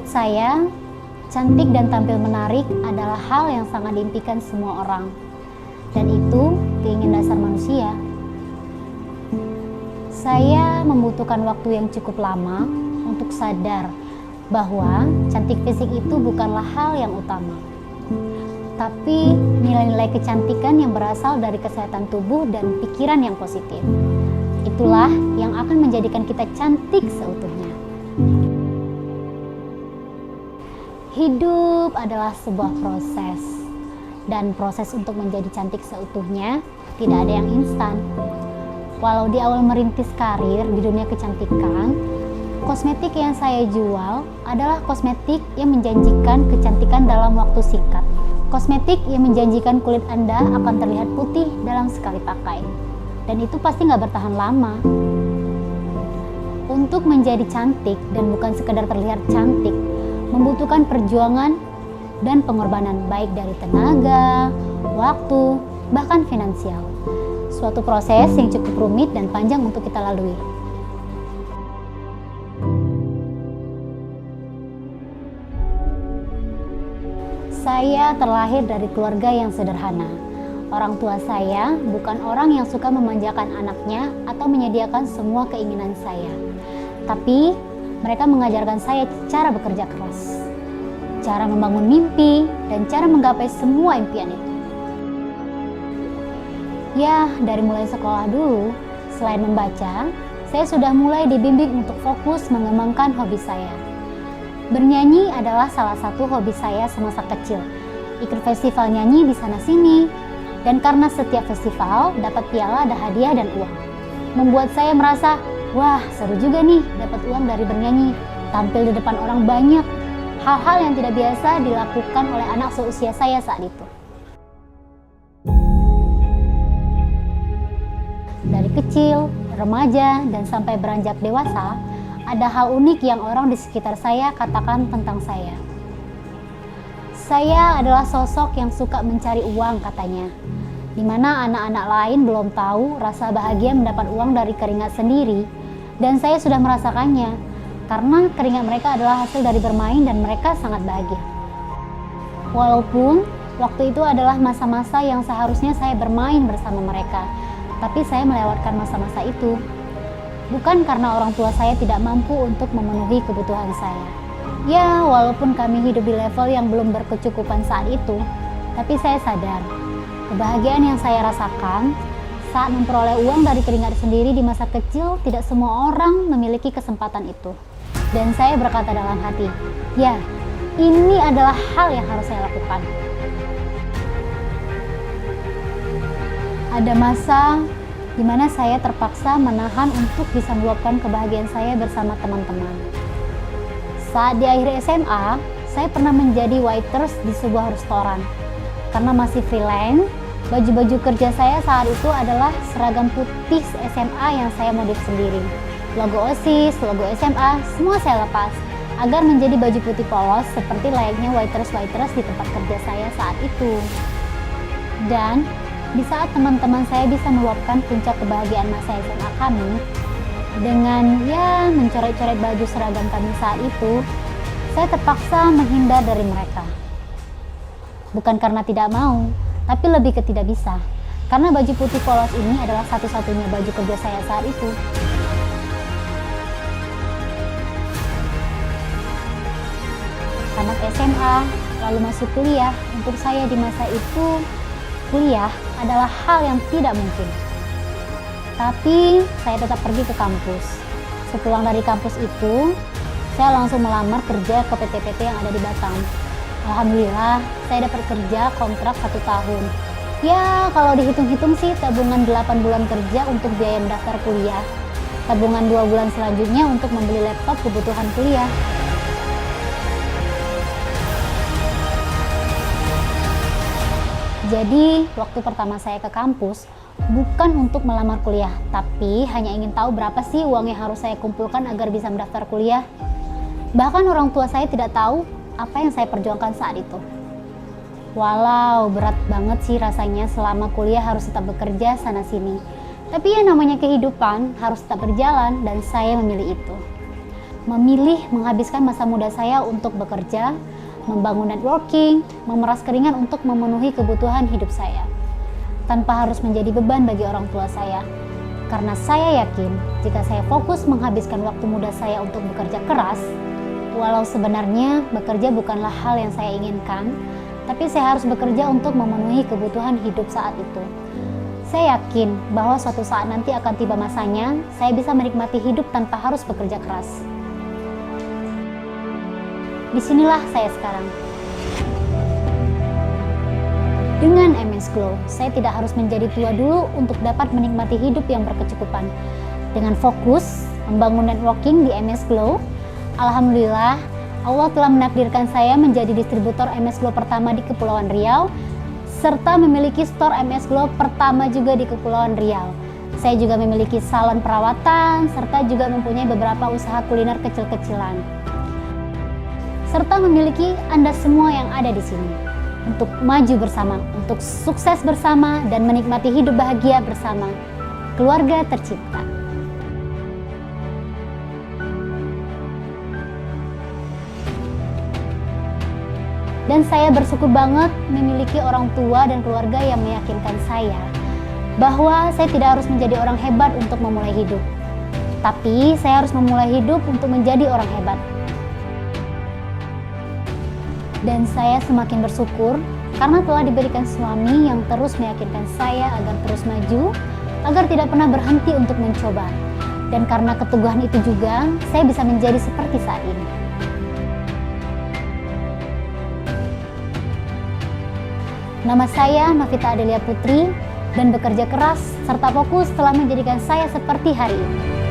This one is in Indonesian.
Menurut saya, cantik dan tampil menarik adalah hal yang sangat diimpikan semua orang. Dan itu keinginan dasar manusia. Saya membutuhkan waktu yang cukup lama untuk sadar bahwa cantik fisik itu bukanlah hal yang utama. Tapi nilai-nilai kecantikan yang berasal dari kesehatan tubuh dan pikiran yang positif. Itulah yang akan menjadikan kita cantik seutuhnya. Hidup adalah sebuah proses, dan proses untuk menjadi cantik seutuhnya tidak ada yang instan. Walau di awal merintis karir di dunia kecantikan, kosmetik yang saya jual adalah kosmetik yang menjanjikan kecantikan dalam waktu singkat. Kosmetik yang menjanjikan kulit Anda akan terlihat putih dalam sekali pakai, dan itu pasti nggak bertahan lama. Untuk menjadi cantik dan bukan sekedar terlihat cantik, membutuhkan perjuangan dan pengorbanan baik dari tenaga, waktu, bahkan finansial. Suatu proses yang cukup rumit dan panjang untuk kita lalui. Saya terlahir dari keluarga yang sederhana. Orang tua saya bukan orang yang suka memanjakan anaknya atau menyediakan semua keinginan saya. Tapi mereka mengajarkan saya cara bekerja keras, cara membangun mimpi, dan cara menggapai semua impian itu. Ya, dari mulai sekolah dulu, selain membaca, saya sudah mulai dibimbing untuk fokus mengembangkan hobi saya. Bernyanyi adalah salah satu hobi saya semasa kecil. Ikut festival nyanyi di sana-sini, dan karena setiap festival dapat piala, ada hadiah dan uang. Membuat saya merasa, wah, seru juga nih dapat uang dari bernyanyi, tampil di depan orang banyak. Hal-hal yang tidak biasa dilakukan oleh anak seusia saya saat itu. Dari kecil, remaja, dan sampai beranjak dewasa, ada hal unik yang orang di sekitar saya katakan tentang saya. Saya adalah sosok yang suka mencari uang katanya, di mana anak-anak lain belum tahu rasa bahagia mendapat uang dari keringat sendiri. Dan saya sudah merasakannya, karena keringat mereka adalah hasil dari bermain dan mereka sangat bahagia. Walaupun waktu itu adalah masa-masa yang seharusnya saya bermain bersama mereka, tapi saya melewatkan masa-masa itu. Bukan karena orang tua saya tidak mampu untuk memenuhi kebutuhan saya. Ya, walaupun kami hidup di level yang belum berkecukupan saat itu, tapi saya sadar, kebahagiaan yang saya rasakan saat memperoleh uang dari keringat sendiri di masa kecil, tidak semua orang memiliki kesempatan itu. Dan saya berkata dalam hati, ya, ini adalah hal yang harus saya lakukan. Ada masa di mana saya terpaksa menahan untuk bisa meluapkan kebahagiaan saya bersama teman-teman. Saat di akhir SMA, saya pernah menjadi waiters di sebuah restoran. Karena masih freelance, baju-baju kerja saya saat itu adalah seragam putih SMA yang saya modif sendiri. Logo OSIS, logo SMA, semua saya lepas agar menjadi baju putih polos seperti layaknya waiters-waiters di tempat kerja saya saat itu. Dan di saat teman-teman saya bisa meluapkan puncak kebahagiaan masa SMA kami dengan mencoret-coret baju seragam kami saat itu, saya terpaksa menghindar dari mereka. Bukan karena tidak mau, tapi lebih ke tidak bisa, karena baju putih polos ini adalah satu-satunya baju kerja saya saat itu. Tamat SMA, lalu masuk kuliah. Untuk saya di masa itu, kuliah adalah hal yang tidak mungkin. Tapi saya tetap pergi ke kampus. Sepulang dari kampus itu, saya langsung melamar kerja ke PT-PT yang ada di Batam. Alhamdulillah, saya dapat kerja kontrak 1 tahun. Ya, kalau dihitung-hitung sih tabungan 8 bulan kerja untuk biaya mendaftar kuliah. Tabungan 2 bulan selanjutnya untuk membeli laptop kebutuhan kuliah. Jadi, waktu pertama saya ke kampus, bukan untuk melamar kuliah, tapi hanya ingin tahu berapa sih uang yang harus saya kumpulkan agar bisa mendaftar kuliah. Bahkan orang tua saya tidak tahu apa yang saya perjuangkan saat itu. Walau berat banget sih rasanya selama kuliah harus tetap bekerja sana-sini. Tapi ya namanya kehidupan harus tetap berjalan dan saya memilih itu. memilih menghabiskan masa muda saya untuk bekerja, membangun networking, memeras keringat untuk memenuhi kebutuhan hidup saya, tanpa harus menjadi beban bagi orang tua saya. Karena saya yakin, jika saya fokus menghabiskan waktu muda saya untuk bekerja keras, walau sebenarnya bekerja bukanlah hal yang saya inginkan, tapi saya harus bekerja untuk memenuhi kebutuhan hidup saat itu. Saya yakin bahwa suatu saat nanti akan tiba masanya, saya bisa menikmati hidup tanpa harus bekerja keras. Disinilah saya sekarang. Dengan MS Glow, saya tidak harus menjadi tua dulu untuk dapat menikmati hidup yang berkecukupan. Dengan fokus membangun networking di MS Glow, alhamdulillah Allah telah menakdirkan saya menjadi distributor MS Glow pertama di Kepulauan Riau, serta memiliki store MS Glow pertama juga di Kepulauan Riau. Saya juga memiliki salon perawatan, serta juga mempunyai beberapa usaha kuliner kecil-kecilan. Serta memiliki Anda semua yang ada di sini untuk maju bersama, untuk sukses bersama, dan menikmati hidup bahagia bersama. Keluarga tercipta. Dan saya bersyukur banget memiliki orang tua dan keluarga yang meyakinkan saya bahwa saya tidak harus menjadi orang hebat untuk memulai hidup, tapi saya harus memulai hidup untuk menjadi orang hebat. Dan saya semakin bersyukur karena telah diberikan suami yang terus meyakinkan saya agar terus maju, agar tidak pernah berhenti untuk mencoba. Dan karena keteguhan itu juga, saya bisa menjadi seperti saat ini. Nama saya Novita Adelia Putri, dan bekerja keras serta fokus telah menjadikan saya seperti hari ini.